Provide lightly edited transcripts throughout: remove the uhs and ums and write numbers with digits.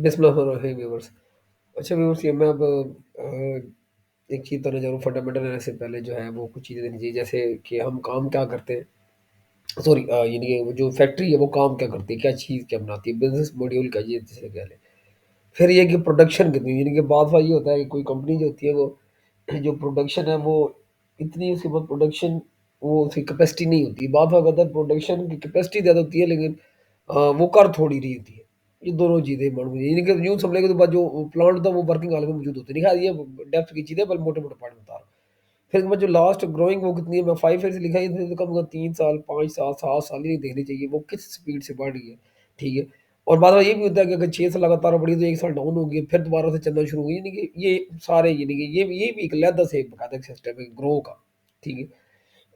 बिस्मिल्लाहिर्रहमानिर्रहीम व्यूअर्स। अच्छा व्यूअर्स, ये मैं अब एक चीज़ बताने जा रहा हूँ। फंडामेंटल एनालिसिस से पहले जो है वो कुछ चीज़ें देनी चाहिए, जैसे कि हम काम क्या करते हैं। सॉरी, यानी कि वो जो फैक्ट्री है वो काम क्या करती है, क्या चीज़ क्या बनाती है, बिज़नेस मॉड्यूल क्या, ये जैसे कह लें। फिर ये कि प्रोडक्शन कितनी है, यानी कि बाद ये होता है कि कोई कंपनी जो होती है वो जो प्रोडक्शन है वो इतनी, उसके बाद प्रोडक्शन वो उसकी कैपेसिटी नहीं होती। बाद होता है प्रोडक्शन की कैपेसिटी ज़्यादा होती है, लेकिन वो कर थोड़ी रही होती है। ये दोनों चीज़ें मालूम है, यानी कि यूँ समझ लें कि बाद जो प्लांट होता है वो वर्किंग हालत में मौजूद होते नहीं। ख़ैर ये डेप्थ की चीज़ है, पर मोटे-मोटे पॉइंट बता रहा हूँ। फिर उसके बाद जो लास्ट ग्रोइंग वो कितनी है, मैं 5 ईयर से लिखा है, इसमें तो कम से कम 3 साल, 5 साल, 7 साल ही देखने चाहिए, वो किस स्पीड से बढ़ रही है, ठीक है? और बाद में ये भी होता है कि अगर 6 साल लगातार बढ़ी तो 1 साल डाउन हो गई, फिर दोबारा से चलना शुरू हो गई, यानी कि ये सारे, यानी कि ये भी एक अलहदा से बाकायदा सिस्टम है ग्रो का, ठीक है?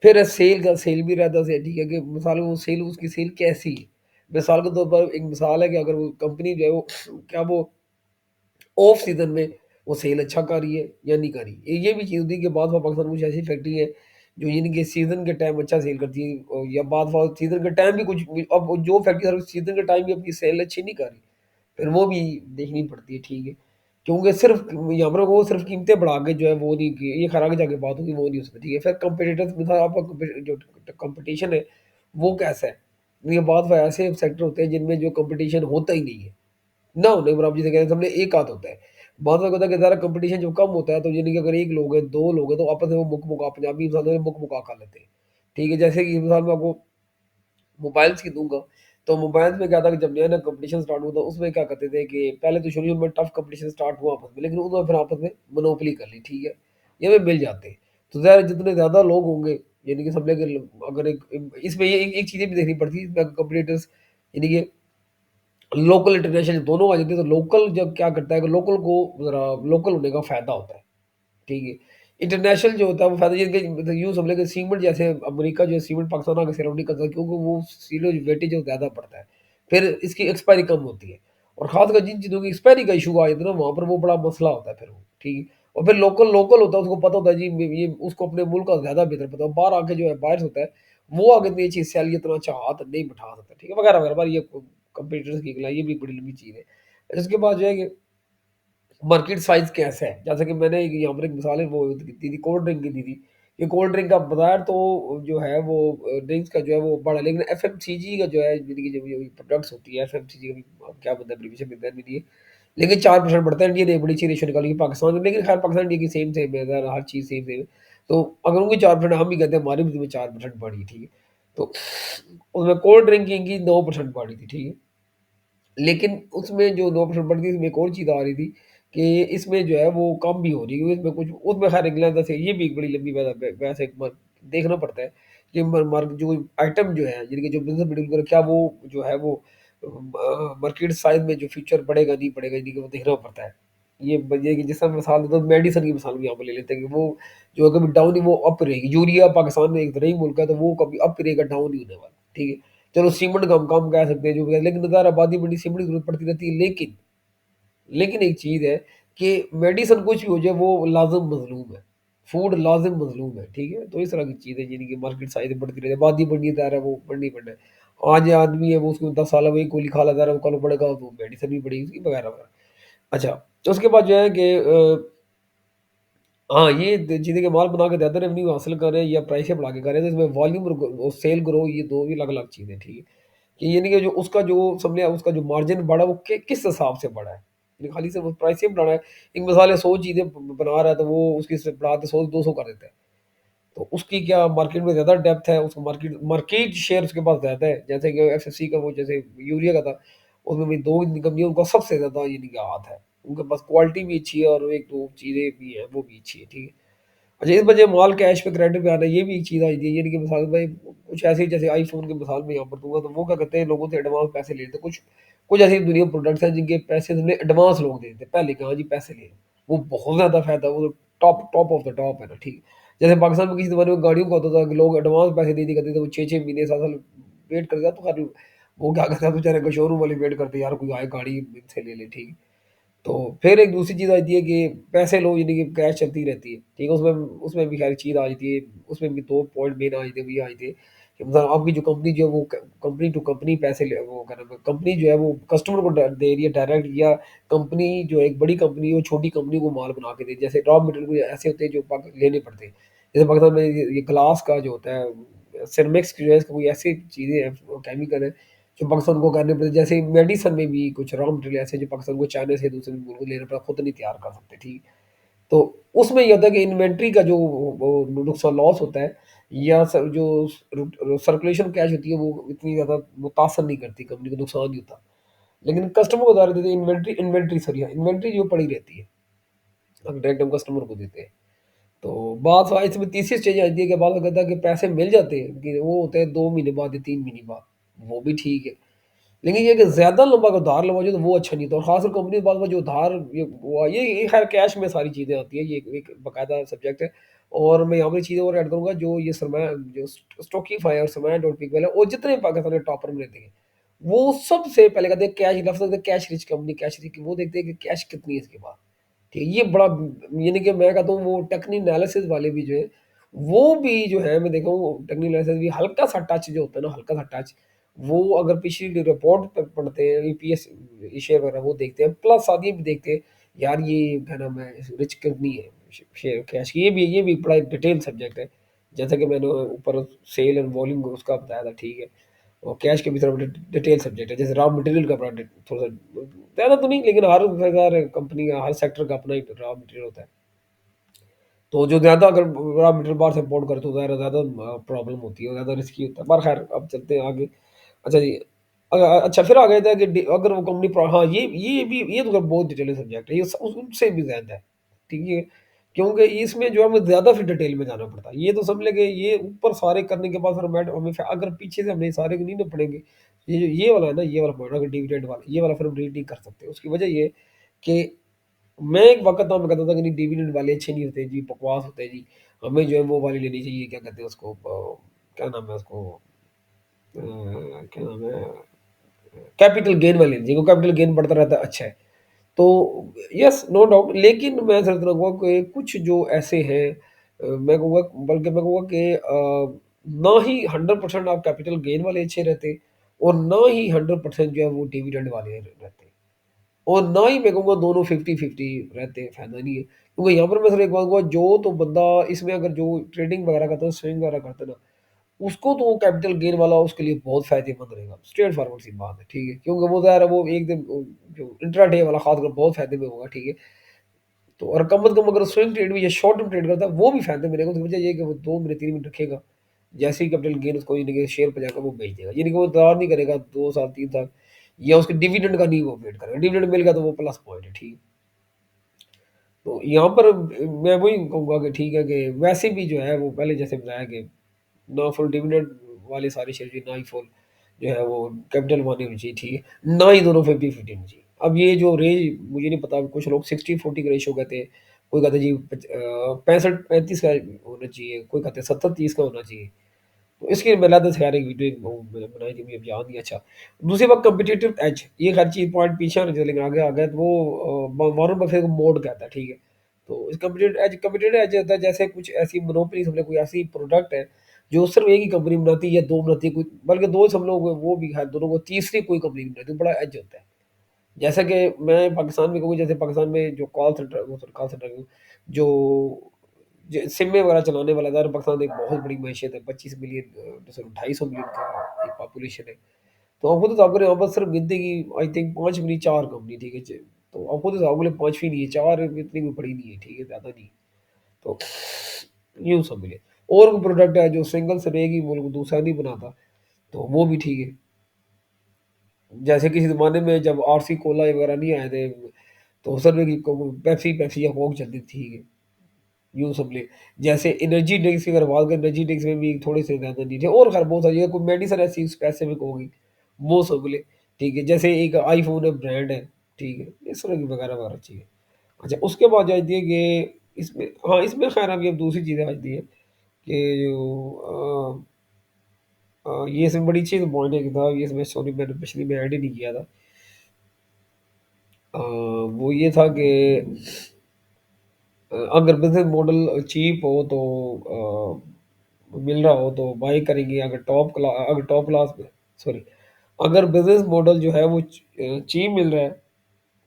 फिर सेल का, सेल भी अलहदा से है, ठीक है? कि मिसाल वो सेल, उसकी सेल कैसी है? मिसाल के तौर पर एक मिसाल है कि अगर वो कंपनी जो है वो क्या वो ऑफ सीज़न में वो सेल अच्छा कर रही है या नहीं कर रही। ये भी चीज़ होती है कि बाद-बार पाकिस्तान में कुछ ऐसी फैक्ट्री है जो यानी कि सीज़न के टाइम अच्छा सेल करती है, या बाद-बार सीज़न के टाइम भी कुछ भी, अब जो फैक्ट्री हर सीज़न के टाइम भी अपनी सेल अच्छी नहीं कर रही, फिर वो भी देखनी पड़ती है, ठीक है। क्योंकि सिर्फ़ यहाँ पर वो सिर्फ़ कीमतें बढ़ा के जो है वो नहीं, कि ये खैर आगे जाके बात होगी, वो नहीं हो सकती, ठीक है। फिर कंपीटिटर्स में था आपका जो कॉम्पिटिशन है वो कैसा है? ये बहुत ऐसे सेक्टर होते हैं जिनमें जो कॉम्पिटिशन होता ही नहीं है। ना होने पर आप जिसे कहते हैं सबने एक आध होता है। बहुत बार होता है कि ज़रा कॉम्पिटिशन जब कम होता है तो यानी कि अगर 1 लोग हैं, 2 लोग हैं तो आपस में वो मुक-मुका, पंजाबी भाषा में मुक-मुका कर लेते हैं। ठीक है? जैसे कि मिसाल मैं आपको मोबाइल्स की दूँगा, तो मोबाइल्स में क्या था कि जब नया-नया कॉम्पिटिशन स्टार्ट हुआ था, उसमें क्या करते थे कि पहले तो शुरू में टफ कॉम्पिटिशन स्टार्ट हुआ आपस में, लेकिन उसमें फिर आपस में मोनोपोली कर ली, ठीक है? ये हमें मिल जाते हैं। तो ज़ाहिर है जितने ज़्यादा लोग होंगे, यानी कि समझ लें कि अगर एक इसमें ये एक एक चीज़ें भी देखनी पड़ती है, इसमें कॉम्पिटिटर्स यानी कि लोकल इंटरनेशनल दोनों आ जाते हैं, तो लोकल जब क्या करता है कि लोकल को ज़रा लोकल होने का फ़ायदा होता है, ठीक है। इंटरनेशनल जो होता है वो फ़ायदा ये है कि मतलब यूँ समझ लें कि सीमेंट जैसे अमेरिका जो है सीमेंट पाकिस्तान आके सेल नहीं करता, क्योंकि वो सीलो वेटेज ज़्यादा पड़ता है। फिर इसकी एक्सपायरी कम होती है, और ख़ासकर जिन चीज़ों की एक्सपायरी का इश्यू आ जाता है ना, वहाँ पर वो बड़ा मसला होता है फिर वो, ठीक है। और फिर लोकल लोकल होता है, उसको पता होता है जी ये उसको अपने मुल्क का ज़्यादा बेहतर पता है। बाहर आके जो है बायर्स होता है, वो आगे इतनी चीज़ सेल इतना अच्छा हाथ नहीं बैठा सकता, ठीक है, वगैरह-वगैरह। ये कंप्यूटर्स की अगला ये भी बड़ी लंबी चीज़ है। इसके बाद जो है कि मार्केट साइज़ कैसा है? जैसा कि मैंने एक यहाँ पर एक मिसाल है वो दी थी, कोल्ड ड्रिंक की दी थी। ये कोल्ड ड्रिंक का बाज़ार तो जो है वो ड्रिंक्स का जो है वो बड़ा है, लेकिन एफएमसीजी का जो है यानी कि जो ये प्रोडक्ट्स होती है, एफएमसीजी का भी अब क्या मतलब एब्रीविएशन मिलता है नहीं है। लेकिन 4% बढ़ता है, इंडिया ने एक बड़ी अच्छी रेशियो निकाली है पाकिस्तान में, लेकिन खैर पाकिस्तान इंडिया की सेम-सेम है, हर चीज़ सेम-सेम है। तो अगर उनकी 4% हम भी कहते हैं हमारी भी 4% बढ़ी, ठीक है। तो उसमें कोल्ड ड्रिंकिंग की 9% बढ़ी थी, ठीक है। लेकिन उसमें जो 9% बढ़ गई, इसमें एक और चीज़ आ रही थी कि इसमें जो है वो कम भी हो रही है, इसमें कुछ उसमें खैर इंग्लैंड से ये भी एक बड़ी लंबी वैसे देखना पड़ता है कि मार्क जो आइटम जो है यानी कि जो बिज़नेस मॉडल पर क्या वो जो है वो मार्केट साइज़ में जो फ्यूचर बढ़ेगा नहीं बढ़ेगा, यानी कि वो देखना पड़ता है। ये कि जैसा मिसाल देता हूँ, मेडिसिन की मिसाल भी यहाँ पे ले लेते हैं कि वो जो कभी डाउन ही वो अप रहेगी। यूरिया पाकिस्तान में एक ज़रूरी मुल्क है, तो वो कभी अप रहेगा, डाउन नहीं होने वाला, ठीक है। चलो सीमेंट का हम कम कह सकते हैं जो भी है, लेकिन ज़ाहिर आबादी बढ़ी, सीमेंट की ज़रूरत पड़ती रहती है। लेकिन एक चीज़ है कि मेडिसिन कुछ भी हो जाए वो लाज़िम मज़लूम है। फूड लाज़िम मज़लूम है, ठीक है? तो इस तरह की चीज़ है यानी कि मार्केट साइज़ बढ़ती रहती है, आबादी बढ़नी है, ज़ाहिर है वो बढ़नी ही बढ़ना है। आज ये आदमी है वो उसको 10 साल है वही गोली खा लेता है, वो कल को बढ़ेगा तो मेडिसिन भी बढ़ेगी उसकी वगैरह-वगैरह। अच्छा, तो उसके बाद जो है कि हाँ, ये द चीज़ें कि माल बना के ज़्यादा रेवेन्यू हासिल कर रहे हैं या प्राइसें बढ़ा के कर रहे हैं, तो इसमें वॉल्यूम और सेल ग्रो, ये 2 भी अलग-अलग चीज़ें हैं, ठीक है? कि यानी कि जो उसका जो समझे उसका जो मार्जिन बढ़ा वो किस हिसाब से बढ़ा है? ये खाली सिर्फ़ प्राइस ही बढ़ाना है। एक मिसाल है 100 चीज़ें ब बना रहा है तो वो उसकी से बढ़ा के 100 200 कर देता है। तो उसकी क्या मार्केट में ज़्यादा डेप्थ है, उसको मार्केट मार्केट शेयर उसके पास ज़्यादा है। जैसे कि एफएससी का वो जैसे यूरिया का था, उसमें भी 2 कंपनियों का सबसे ज़्यादा यानी कि हाथ है। उनके पास क्वालिटी भी अच्छी है और 1-2 चीज़ें भी हैं, वो भी अच्छी है, ठीक है। अच्छा, इस वजह माल कैश पे क्रेडिट पे आना, ये भी एक चीज़ आई थी, यानी कि मिसाल भाई कुछ ऐसी जैसे आईफ़ोन की मिसाल मैं यहाँ पर दूँगा, तो वो क्या करते हैं लोगों से एडवांस पैसे ले लेते हैं। कुछ कुछ ऐसी दुनिया में प्रोडक्ट्स हैं जिनके पैसे उन्हें एडवांस लोग दे देते हैं, पहले कि हाँ जी पैसे ले लो। वो बहुत ज़्यादा फ़ायदा, वो तो top top of the top है ना, ठीक है। जैसे पाकिस्तान में किसी ज़माने में गाड़ियों का होता था कि लोग एडवांस पैसे दे दिया करते थे, वो 6-6 महीने 7-7 वेट करता था, तो खैर वो क्या करता है बेचारे को शोरूम वाले वेट करते हैं, यार कोई आए गाड़ी इनसे ले ले, ठीक है। तो फिर एक दूसरी चीज़ आती है कि पैसे लो यानी कि कैश चलती रहती है, ठीक है? उसमें उसमें भी खैर चीज़ आ जाती है, उसमें भी 2 पॉइंट मेन आ जाते हैं, वो ये आ जाते हैं कि मतलब आपकी जो कंपनी जो है वो कंपनी टू कंपनी पैसे ले वो क्या नाम है, कंपनी जो है वो कस्टमर को दे रही है डायरेक्ट, या कंपनी जो एक बड़ी कंपनी है वो छोटी कंपनी को माल बना के दे, जैसे रॉ मटेरियल को ऐसे होते हैं जो लेने पड़ते हैं। जैसे पाकिस्तान में ये ग्लास का जो होता है सिरेमिक्स जो है, इसका कोई ऐसी चीज़ें हैं, केमिकल है जो पाकिस्तान को करने पड़ते हैं। जैसे मेडिसन में भी कुछ रॉ मटेरियल ऐसे जो पाकिस्तान को चाइना से दूसरे मुल्क को लेना पड़ा, खुद नहीं तैयार कर सकते, ठीक। तो उसमें ये होता है कि इन्वेंट्री का जो वो नुकसान लॉस होता है, या जो सर्कुलेशन कैश होती है वो इतनी ज़्यादा मुतासर नहीं करती, कंपनी को नुकसान नहीं होता। लेकिन कस्टमर को उधार देते हैं, इन्वेंट्री सॉरी इन्वेंट्री जो पड़ी रहती है, हम डायरेक्ट हम कस्टमर को देते हैं। तो बात हाँ इसमें तीसरी स्टेज आती है कि बात कहता है कि पैसे मिल जाते हैं, कि वो होते हैं 2 महीने बाद या 3 महीने बाद, वो भी ठीक है। लेकिन ये कि ज़्यादा लंबा अगर उधार लंबा हो जाए तो वो अच्छा नहीं होता, और ख़ासकर कंपनी के पास में जो उधार ये खैर कैश में सारी चीज़ें आती हैं, ये एक बाकायदा सब्जेक्ट है। और मैं यहाँ पे चीज़ें और ऐड करूँगा, जो ये सरमाया जो स्टॉकिफ़ाई और सरमाया डॉट पिक वाला और जितने पाकिस्तान में टॉपर में रहते हैं, वो सबसे पहले कहते हैं कैश, लफ्ज़ कहते हैं cash rich company, cash rich, वो देखते हैं कि कैश कितनी है इसके पास। ठीक है, ये बड़ा यानी कि मैं कहता हूँ वो टेक्निकल एनालिसिस वाले भी जो है, वो भी जो है मैं देखा हूँ टेक्निकल एनालिसिस भी हल्का-सा टच जो होता है ना, हल्का-सा टच, वो अगर पिछली रिपोर्ट पढ़ते हैं, ईपीएस शेयर वगैरह वो देखते हैं, प्लस साथ ये भी देखते हैं, यार ये क्या नाम है, रिच कंपनी है, शेयर कैश की, ये भी बड़ा डिटेल सब्जेक्ट है। जैसा कि मैंने ऊपर सेल एंड वॉल्यूम उसका बताया था, ठीक है। और कैश के भी थोड़ा डिटेल सब्जेक्ट है, जैसे रॉ मटेरियल का बड़ा थोड़ा सा ज़्यादा तो नहीं, लेकिन हर कंपनी का हर सेक्टर का अपना एक रॉ मटेरियल होता है। तो जो ज़्यादा अगर रॉ मटेरियल बाहर से इम्पोर्ट करे तो ज़्यादा ज़्यादा प्रॉब्लम होती है, ज़्यादा रिस्की होता है। पर खैर अब चलते हैं आगे। अच्छा जी, अच्छा फिर आ गया था कि अगर वो कंपनी हाँ, ये तो बहुत डिटेलिंग सब्जेक्ट है, ये उनसे भी ज़्यादा है, ठीक है। क्योंकि इसमें जो है हमें ज़्यादा फिर डिटेल में जाना पड़ता है। ये तो समझ लें कि ये ऊपर सारे करने के बाद फिर हमें अगर पीछे से हमने सारे को नहीं ना पढ़ेंगे, ये वाला है ना, ये वाला पॉइंट अगर डिविडेंड वाला, ये वाला फिर हम रीड नहीं कर सकते। उसकी वजह ये है कि मैं एक वक़्त में कहता था कि नहीं डिविडेंड वाले अच्छे नहीं होते जी, बकवास होते हैं जी। हमें जो है वो वाली लेनी चाहिए, क्या कहते हैं उसको, क्या नाम है उसको, क्या नाम है, कैपिटल गेन वाली लीजिए, क्योंकि कैपिटल गेन बढ़ता रहता है, अच्छा है। तो यस, नो डाउट, लेकिन मैं समझता हूँ कि कुछ जो ऐसे हैं, मैं कहूँगा, बल्कि मैं कहूँगा कि ना ही 100% आप कैपिटल गेन वाले अच्छे रहते, और ना ही 100% जो है वो डिविडेंड वाले रहते। और ना ही मैं कहूँगा दोनों 50-50 रहते हैं, फ़ायदा नहीं है। क्योंकि यहाँ पर मैं सिर्फ़ एक बात कहूँगा, जो तो बंदा इसमें अगर जो ट्रेडिंग वगैरह करता है, स्विंग वगैरह करता है ना, उसको तो वो कैपिटल गेन वाला उसके लिए बहुत फ़ायदेमंद रहेगा। स्ट्रेट फॉरवर्ड सी बात है, ठीक है? क्योंकि वो ज़ाहिर है वो एक दिन जो इंट्राडे वाला ख़ासकर बहुत फ़ायदे में होगा, ठीक है? तो और कम से कम अगर स्विंग ट्रेड में या शॉर्ट टर्म ट्रेड करता है, वो भी फ़ायदे में रहेगा। उसकी वजह ये है कि वो 2 मिनट 3 मिनट रखेगा। जैसे ही कैपिटल गेन उसको यानी कि शेयर पे जाएगा वो बेच देगा। यानी कि वो इंतज़ार नहीं करेगा 2 साल 3 साल, या उसके डिविडेंड का नहीं वो वेट करेगा। डिविडेंड मिल गया तो वो प्लस पॉइंट है, ठीक है? तो यहाँ पर मैं वही कहूँगा कि ठीक है कि वैसे भी जो है वो पहले जैसे बताया कि ना फुल डिविडेंड वाले सारे शेयर चाहिए, ना ही फुल जो है वो कैपिटल वाले होनी चाहिए, ठीक है? ना ही दोनों 50-50 होनी चाहिए। अब ये जो रेंज मुझे नहीं पता, कुछ लोग 60-40 का रेशियो कहते हैं, कोई कहता है जी 65-35 का होना चाहिए, कोई कहते हैं 70-30 का होना चाहिए। तो इसकी मैंने खैर एक वीडियो वो मैंने बनाई थी, मुझे अब याद नहीं अच्छा। दूसरी बात कॉम्पिटिटिव एज, ये हर चीज़ पॉइंट पीछे होना चाहिए, लेकिन आगे आ गया तो वो वॉरेन बफेट को मोड कहता है, ठीक है? तो इस कॉम्पिटिटिव एज होता है जैसे कुछ ऐसी मोनोपोली समझ लो, कोई ऐसी प्रोडक्ट है जो सिर्फ़ एक ही कंपनी बनाती है या 2 बनाती है, कोई बल्कि 2 समझ लो, वो भी खैर दोनों को, तीसरी कोई कंपनी नहीं बनाती, बड़ा एज होता है। जैसा कि मैं पाकिस्तान में कहूँ, जैसे पाकिस्तान में जो कॉल सेंटर जो सिम वगैरह चलाने वाला था, पाकिस्तान एक बहुत बड़ी मैशियत है, 25 मिलियन, सॉरी 250 मिलियन का एक पॉपुलेशन है। तो आप खुद हिसाब करें, यहाँ पर सिर्फ गिनती की आई थिंक 5 बनी, 4 कंपनी, ठीक है? तो आप खुद हिसाब करें, 5 भी नहीं है, 4 इतनी भी बड़ी नहीं है, ठीक है? ज़्यादा नहीं। तो यूँ समझिए। और कोई प्रोडक्ट है जो सिंगल से एक ही मुल्क दूसरा नहीं बनाता, तो वो भी ठीक है। जैसे किसी ज़माने में जब आरसी कोला वगैरह नहीं आए थे, तो सिर्फ एक पेप्सी पेप्सी या कोक चलती थी, ठीक है? यूँ समझिए। जैसे एनर्जी ड्रिंक्स की अगर बात करें, एनर्जी ड्रिंक्स में भी थोड़े से ज़्यादा नहीं थे, और ख़ैर बहुत सारी है, कोई मेडिसिन ऐसी स्पेसिफिक होगी, वो समझ लें, ठीक है? जैसे एक आईफ़ोन है, ब्रांड है, ठीक है? इस तरह की वगैरह-वगैरह चीज़ें। अच्छा, उसके बाद आ जाती है कि इसमें हाँ, इसमें ख़ैर अभी अब दूसरी चीज़ें आ जाती हैं कि जो ये इसमें बड़ी अच्छी पॉइंट है कि था, ये इसमें सॉरी मैंने पिछली में ऐड ही नहीं किया था। वो ये था कि अगर बिज़नेस मॉडल चीप हो तो मिल रहा हो तो बाय करेंगे। अगर टॉप क्लास में, सॉरी, अगर बिज़नेस मॉडल जो है वो चीप मिल रहा है,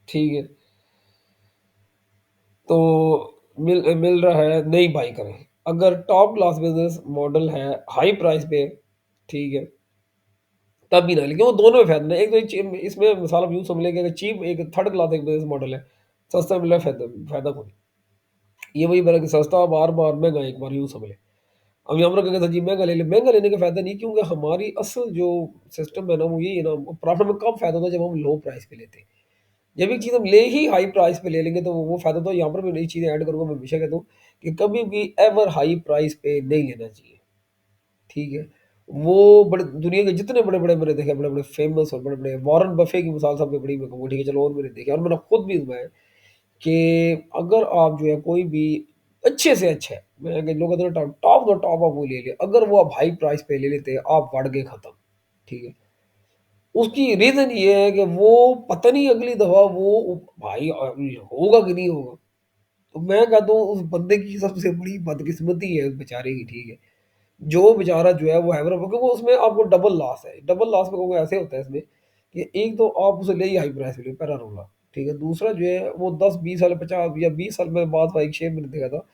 ठीक है, तो मिल मिल रहा है, नहीं बाय करें। अगर टॉप क्लास बिज़नेस मॉडल है, हाई प्राइस पे, ठीक है, तब भी ना, लेकिन वो दोनों में फ़ायदा नहीं। एक तो ची इसमें मिसाल आप यूँ समझ लें कि अगर चीप एक थर्ड क्लास एक बिज़नेस मॉडल है, सस्ता मिल रहा है, फ़ायदा कोई नहीं। ये वही बात है कि सस्ता बार-बार, महँगा एक बार, यूँ समझ लें। अब यहाँ पर कहते हैं जी महँगा ले लें, महँगा लेने का फ़ायदा नहीं, क्योंकि हमारी असल जो सिस्टम है ना, वो यही है ना, प्रॉफ़िट में कब फ़ायदा होता है, जब हम लो प्राइस पे लेते हैं। जब एक चीज़ हम ले ही हाई प्राइस पे ले लेंगे, तो वो फ़ायदा, तो यहाँ पर मैं नई चीज़ें ऐड करूँगा, मैं हमेशा कहता हूँ कि कभी भी एवर हाई प्राइस पे नहीं लेना चाहिए, ठीक है? वो बड़े दुनिया के जितने बड़े-बड़े मैंने देखे, बड़े-बड़े फ़ेमस और बड़े-बड़े, वॉरेन बफ़े की मिसाल सबसे बड़ी मैं कहूँगा, ठीक है, चलो, और मैंने देखे और मैंने खुद भी आज़माया है कि अगर आप जो है कोई भी अच्छे से अच्छा है, मैं कई लोग कहते हैं टॉप द टॉप आप वो ले लें, अगर वो आप हाई प्राइस पे ले लेते हैं, आप बढ़ गए खत्म, ठीक है? उसकी रीज़न ये है कि वो पता नहीं अगली दफ़ा वो भाई होगा कि नहीं होगा। तो मैं कहता हूँ उस बंदे की सबसे बड़ी बदकिस्मती है बेचारे की, ठीक है? जो बेचारा जो है वो हैमर, क्योंकि वो उसमें आपको डबल लॉस है। डबल लॉस में कहूँगा ऐसे होता है इसमें कि एक तो आप उसे ले ही हाई प्राइस पे, पहला रोला, ठीक है? दूसरा जो है वो 10-20 साल, 50 या 20 साल में बाद, एक शेयर मैंने देखा था,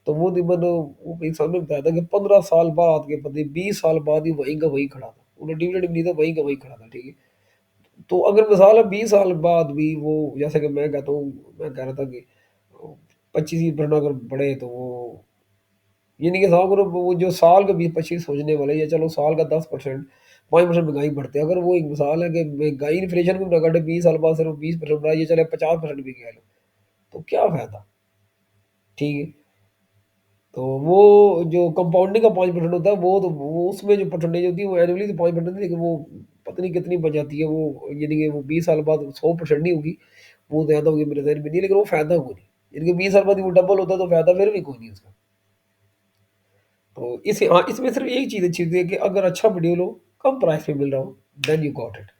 तो वो तकरीबन वो इंसान ने बताया था कि 15 साल बाद के बंदे 20 साल बाद ही वहीं का वहीं खड़ा था। उन्हें डिविडेंड भी नहीं था, वहीं का वहीं खड़ा था, ठीक है? तो अगर मिसाल है 20 साल बाद भी वो, जैसे कि मैं कहता हूँ, मैं कह रहा था कि 25% अगर बढ़े तो वो, यानी कि साहब, अगर वो जो साल का 20-25 सोचने वाले, या चलो साल का 10%, 5% महँगाई बढ़ती है। अगर वो एक मिसाल है कि महँगाई इन्फ्लेशन को ना काटे, 20 साल बाद सिर्फ 20% बढ़ा, ये चले 50% भी कह लो, तो क्या फ़ायदा? ठीक है। तो वो जो कंपाउंडिंग का 5% होता है, वो तो वो उसमें जो परसेंटेज होती है वो एनुअली तो 5% लेकिन वो पता नहीं कितनी बच जाती है वो, यानी कि वो 20 साल बाद 100% नहीं होगी, वो ज़्यादा होगी मेरे ज़हन में नहीं, लेकिन वो फ़ायदा कोई नहीं। यानी कि 20 साल बाद वो डबल होता है, तो फ़ायदा फिर भी कोई नहीं उसका। तो इसमें सिर्फ़ एक चीज़ अच्छी होती है कि अगर अच्छा मटेरियल हो, कम प्राइस पे मिल रहा हो, देन यू गॉट इट।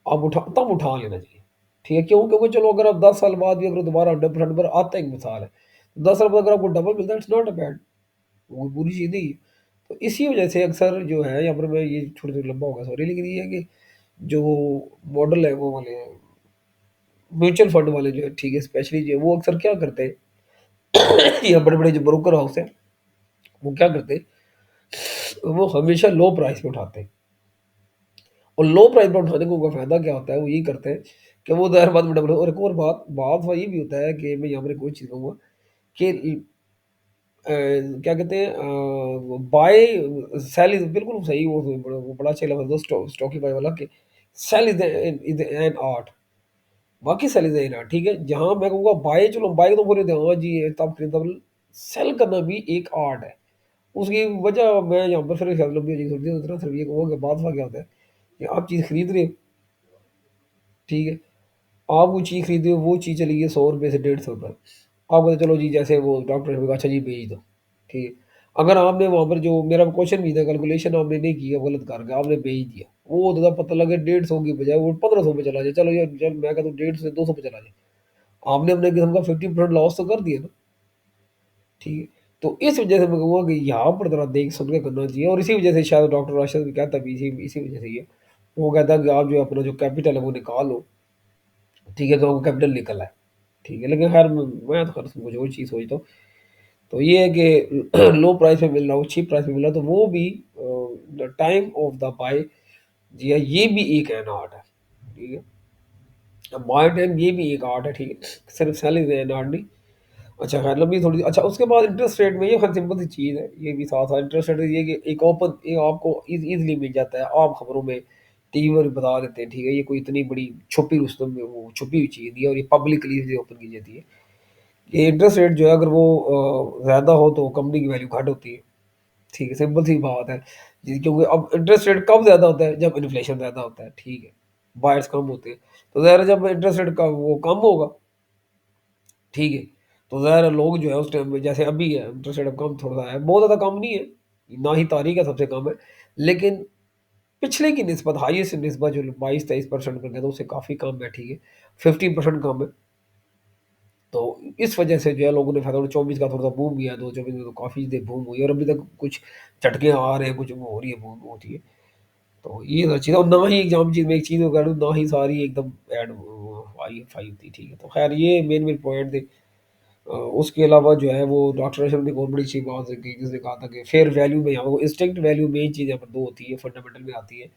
आप उठा लेना चाहिए। ठीक है? क्यों? क्योंकि चलो अगर आप 10 साल बाद भी अगर दोबारा 100% पर आता है, एक मिसाल है। 10 साल बाद अगर आपको डबल मिलता है, इट्स नॉट अ बैड, वो बुरी चीज़ नहीं है। तो इसी वजह से अक्सर जो है, यहाँ पर मैं ये थोड़ी-सी लंबा हो गया, सॉरी, लेकिन ये है कि जो मॉडल है वो वाले म्यूचुअल फंड वाले जो है, ठीक है, स्पेशली जो है, वो अक्सर क्या करते हैं या बड़े-बड़े जो ब्रोकर हाउस हैं, वो क्या करते हैं, वो हमेशा लो प्राइस पे उठाते हैं। और लो प्राइस पे उठाने को उनका फ़ायदा क्या होता है, वो यही करते हैं कि वो ज़ाहिर बात में डबल, और एक और बात बात वो ये भी होता है कि मैं यहाँ पर एक और चीज़ कहूँगा कि क्या कहते हैं, बाय सेल इज़ बिल्कुल सही, वो बड़ा अच्छा लफ्ज़ है स्टॉकी बाय वाला, कि सेल इज़ एन आर्ट, बाकी सेल इज़ एन आर्ट, ठीक है? जहाँ मैं कहूँगा बाय, चलो बाय तो बोल देते हैं, हाँ जी, ये तब खरीदा, सेल करना भी एक आर्ट है। उसकी वजह मैं यहाँ पर फिर शायद लंबी हो जाएगी, थोड़ी देर सिर्फ ये कहूँगा कि बात वहाँ क्या होता है कि आप चीज़ खरीद रहे हो, ठीक है? आप वो चीज़ खरीदे हो, वो चीज़ चली गई ₹100 से ₹150। आप कहते चलो जी, जैसे वो डॉक्टर ने कहा, अच्छा जी भेज दो, ठीक है। अगर आपने वहाँ पर जो मेरा क्वेश्चन भी था, कैलकुलेशन आपने नहीं किया, गलत करके आपने भेज दिया, वो होता था, पता लगे 150 की बजाय वो 1500 पे चला जाए, चलो यार, चल मैं कहता हूँ 150 से 200 पे चला जाए। आपने अपने किस्म का 50% लॉस तो कर दिया ना, ठीक है। तो इस वजह से मैं कहूँगा कि यहाँ पर ज़रा देख सुन के करना चाहिए, और इसी वजह से शायद डॉक्टर राशिद भी कहता भी इसी वजह से ही है। वो कहता है कि आप जो अपना जो कैपिटल है वो निकालो, ठीक है, तो वो कैपिटल निकल आए। ठीक है, लेकिन ख़ैर मैं तो ख़ैर कुछ और चीज़ सोचता हूँ। तो ये है कि लो प्राइस में मिल रहा हो, चीप प्राइस में मिल रहा हो, तो वो भी the time of the by, जी हाँ, ये भी एक एन आर्ट है, ठीक है। अब बाय टाइम ये भी एक आर्ट है, ठीक है, सिर्फ सेलिंग एन आर्ट नहीं। अच्छा खैर लंबी थोड़ी, अच्छा उसके बाद इंटरेस्ट रेट में ये हर सिंपल सी चीज़ है, ये भी साथ-साथ इंटरेस्ट रेट ये कि एक ओपन, ये आपको ईज़िली मिल जाता है, आम खबरों में टीवी पर बता देते हैं, ठीक है, ये कोई इतनी बड़ी छुपी रुस्तम में वो छुपी हुई चीज़ नहीं है, और ये पब्लिकली ये ओपन की जाती है। ये इंटरेस्ट रेट जो है, अगर वो ज़्यादा हो तो कंपनी की वैल्यू घट होती है, ठीक है, सिंपल सी बात है। जी, क्योंकि अब इंटरेस्ट रेट कब ज़्यादा होता है? जब इन्फ्लेशन ज़्यादा होता है, ठीक है, बायर्स कम होते हैं। तो ज़ाहिर है जब इंटरेस्ट रेट का वो कम होगा, ठीक है, तो ज़ाहिर है लोग जो है उस टाइम में, जैसे अभी है इंटरेस्ट रेट अब कम थोड़ा-सा है, बहुत ज़्यादा कम नहीं है, ना ही तारीख है सबसे कम है, लेकिन पिछले की निस्बत, हाईएस्ट निस्बत जो 22-23% कर गया, तो उससे काफ़ी कम है, ठीक है, 50% कम है। तो इस वजह से जो है लोगों ने फ़ायदा उठाया 24 का थोड़ा-सा बूम गया, 2024 में तो काफ़ी चीज़ें बूम हुई और अभी तक कुछ झटके आ रहे हैं, कुछ वो हो रही है, बूम होती है। तो ये सारी चीज़ें और ना ही एग्ज़ाम चीज़ मैं एक चीज़ कह दूँ, ना ही सारी एकदम एड हाई थी, ठीक है। तो ख़ैर ये मेन पॉइंट थे। उसके अलावा जो है वो डॉक्टर अशरफ ने एक और बड़ी अच्छी बात की जिसने कहा था कि फेयर वैल्यू में यहाँ वो इंस्टिंक्ट वैल्यू मेन चीज़ यहाँ पर 2 होती है, फंडामेंटल में आती है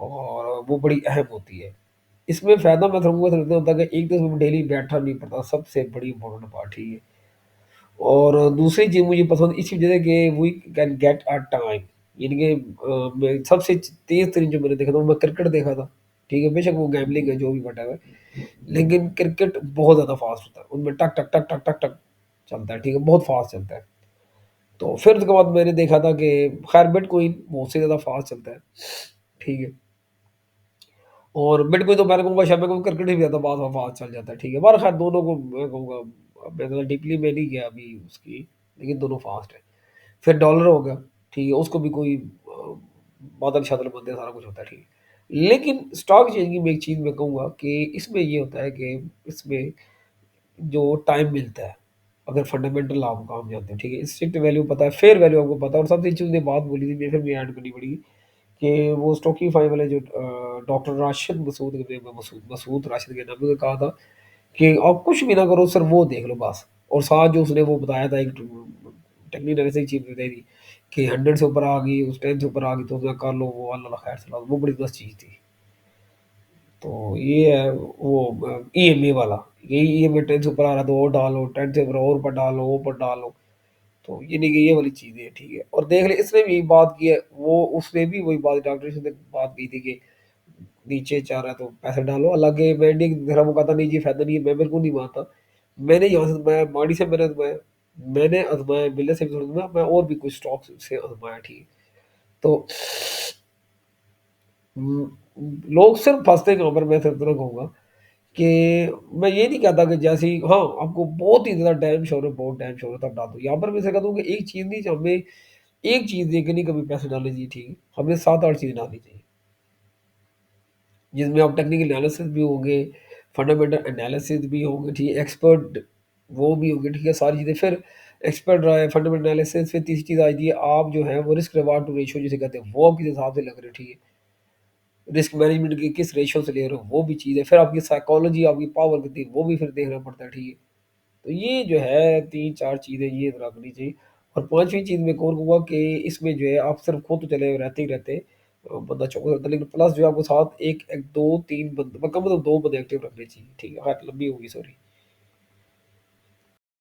और वो बड़ी अहम होती है। इसमें फ़ायदा मैं कहूँगा तो इतना होता है कि एक तो इसमें डेली बैठना नहीं पड़ता, सबसे बड़ी इम्पोर्टेंट पार्ट है ये। और दूसरी चीज़ मुझे पसंद इसी वजह से कि we can get a time, यानी कि मैं सबसे तेज़ तरीन जो मैंने देखा था वो मैं क्रिकेट देखा था, ठीक है? बेशक वो गैम्बलिंग है जो भी व्हाटएवर, लेकिन क्रिकेट बहुत ज़्यादा फ़ास्ट होता है। उनमें टक, टक, टक, टक, टक, टक चलता है, ठीक है? बहुत फ़ास्ट चलता है। तो फिर उसके बाद मैंने देखा था कि खैर बिटकॉइन मुझसे ज़्यादा फ़ास्ट चलता है, ठीक है? और बिटकॉइन तो मैंने कहूँगा शायद मैं कहूँ क्रिकेट ही ज़्यादा बहुत फ़ास्ट चल जाता है, ठीक है? पर खैर दोनों को मैं कहूँगा अब मैं ज़्यादा डीपली में नहीं गया अभी उसकी, लेकिन दोनों फ़ास्ट है। फिर डॉलर हो गया, ठीक है? उसको भी कोई बादल-शादल बनते हैं, सारा कुछ होता है, ठीक है? लेकिन स्टॉक एक्सचेंज की मैं एक चीज़ मैं कहूँगा कि इसमें ये होता है कि इसमें जो टाइम मिलता है, अगर फंडामेंटल आप काम जानते हैं, ठीक है? स्ट्रिक्ट वैल्यू पता है, फेयर वैल्यू आपको पता है और सबसे अच्छी उसने बात बोली थी, मुझे फिर भी ऐड करनी पड़ेगी कि वो स्टॉकीफाई वाले जो डॉक्टर राशिद मसूद ने मसूद मसूद राशिद के नाम पे कहा था कि आप कुछ भी ना करो, सिर्फ वो देख लो बस। और साथ जो उसने वो बताया था एक टेक्निकल ऐसी चीज़ बताई थी कि 100 से ऊपर आ गई, उस 10 से ऊपर आ गई तो उसने कर लो, वो अल्लाह खैर चला, वो बड़ी मस्त चीज़ थी। तो ये है वो ईएमए वाला, यही ईएमए 10 से ऊपर आ रहा है तो और डालो, 10 से ऊपर और ऊपर डालो, ऊपर डालो। तो ये नहीं कि ये वाली चीज़ें हैं, ठीक है। और देख ले इसने भी बात की है, वो उसने भी वही बात डॉक्टर ने बात की थी कि नीचे जा रहा है तो पैसे डालो। हालाँकि मैं इंडिया की तरह वो कहता नहीं जी फ़ायदा नहीं है, मैं बिल्कुल नहीं मानता। मैंने यहाँ से आज़माया, माड़ी से मैंने आज़माया, मैंने आज़माया, बिल्डर से भी आज़माया, मैं और भी कुछ स्टॉक्स से आज़माया, ठीक है। तो उम, लोग सिर्फ़ फँसते कहाँ पर मैं सिर्फ़ इतना कहूँगा कि मैं ये नहीं कहता कि जैसे ही हाँ, आपको बहुत ही ज़्यादा टाइम श्योर है, बहुत टाइम श्योर है तब डाल दो। यहाँ पर मैं इसे कहता हूँ कि एक चीज़ नहीं हमें एक चीज़ देख के नहीं कभी पैसे डालने चाहिए, ठीक है। हमें 7-8 चीज़ें डालनी चाहिए। जिसमें आप टेक्निकल एनालिसिस भी होंगे, फंडामेंटल एनालिसिस भी होंगे, ठीक है, एक्सपर्ट वो भी होंगे, ठीक है, सारी चीज़ें। फिर एक्सपर्ट रहा है, फंडामेंटल एनालिसिस, फिर तीसरी चीज़ आती है आप जो है वो रिस्क रिवार्ड टू रेशियो जिसे कहते हैं, वो आप किस हिसाब से लग रहे हो, ठीक है। रिस्क मैनेजमेंट की किस रेशियो से ले रहे हो, वो भी चीज़ है। फिर आपकी साइकोलॉजी, आपकी पावर कितनी है, वो भी फिर देखना पड़ता है, ठीक है। तो ये जो है 3-4 चीज़ें ये रखनी चाहिए। और 5वीं चीज़ मैं एक और कहूँगा कि इसमें जो है आप सिर्फ़ खुद तो चले रहते ही रहते बंदा चौका रहता है, लेकिन प्लस जो है आपको साथ 1 1 2-3 बंदे कम से कम 2 बंदे एक्टिव रखने चाहिए, ठीक है। हाँ, लंबी होगी सॉरी।